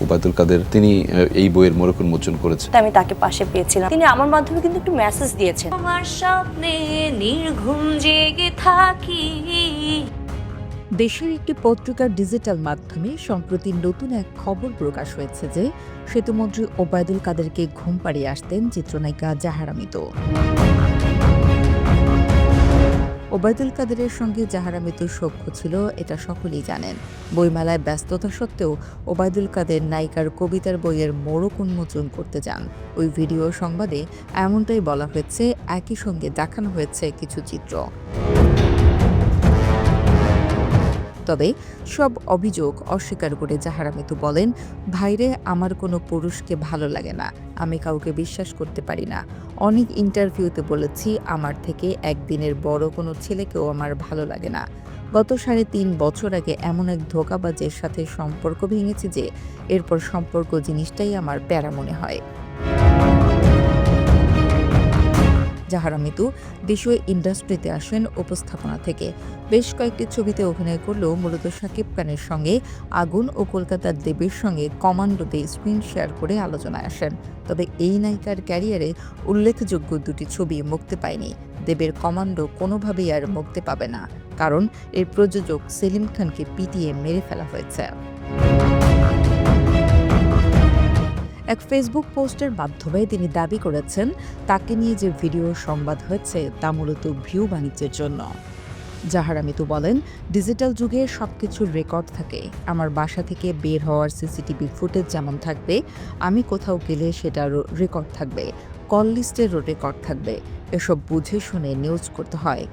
ওবায়দুল কাদের তিনি এই বইয়ের মোড়ক উন্মোচন করেছেন। আমি তাকে পাশে পেয়েছিলাম, তিনি আমার মাধ্যমে কিন্তু একটু মেসেজ দিয়েছেন। আমার স্বপ্নে নির্ঘুম জেগে থাকি। দেশের একটি পত্রিকার ডিজিটাল মাধ্যমে সম্প্রতি নতুন এক খবর প্রকাশ হয়েছে যে সেতুমন্ত্রী ওবায়দুল কাদেরকে ঘুম পাড়িয়ে আসতেন চিত্রনায়িকা জাহারা মিতু। ওবায়দুল কাদেরের সঙ্গে জাহারা মিতুর সখ্য ছিল, এটা সকলেই জানেন। বইমেলায় ব্যস্ততা সত্ত্বেও ওবায়দুল কাদের নায়িকার কবিতার বইয়ের মোড়ক উন্মোচন করতে যান। ওই ভিডিও সংবাদে এমনটাই বলা হয়েছে, একই সঙ্গে দেখানো হয়েছে কিছু চিত্র। তবে সব অভিযোগ অস্বীকার করে জাহারা মিতু বলেন, ভাইরে, আমার কোনো পুরুষকে ভালো লাগে না, আমি কাউকে বিশ্বাস করতে পারি না। অনেক ইন্টারভিউতে বলেছি, আমার থেকে একদিনের বড় কোনো ছেলেকেও আমার ভালো লাগে না। গত ৩.৫ বছর আগে এমন এক ধোঁকাবাজের সাথে সম্পর্ক ভেঙেছি যে এরপর সম্পর্ক জিনিসটাই আমার প্যারা মনে হয়। জাহারা মিতু দেশীয় ইন্ডাস্ট্রিতে আসেন উপস্থাপনা থেকে। বেশ কয়েকটি ছবিতে অভিনয় করলেও মূলত শাকিব খানের সঙ্গে আগুন ও কলকাতার দেবের সঙ্গে কমান্ডোতে স্ক্রিন শেয়ার করে আলোচনায় আসেন। তবে এই নায়িকার ক্যারিয়ারে উল্লেখযোগ্য দুটি ছবি মুক্তি পায়নি। দেবের কমান্ডো কোনোভাবেই আর মুক্তি পাবে না, কারণ এর প্রযোজক সেলিম খানকে পিটিয়ে মেরে ফেলা হয়েছে। এক ফেসবুক পোস্টের মাধ্যমে তিনি দাবি করেছেন, তাকে নিয়ে যে ভিডিও সংবাদ হয়েছে তা মূলত ভিউ বাণিজ্যের জন্য। জাহারা মিতু বলেন, ডিজিটাল যুগে সবকিছুর রেকর্ড থাকে। আমার বাসা থেকে বের হওয়ার সিসিটিভি ফুটেজ যেমন থাকবে, আমি কোথাও গেলে সেটারও রেকর্ড থাকবে, কল লিস্টেরও রেকর্ড থাকবে। এসব বুঝে শুনে নিউজ করতে হয়।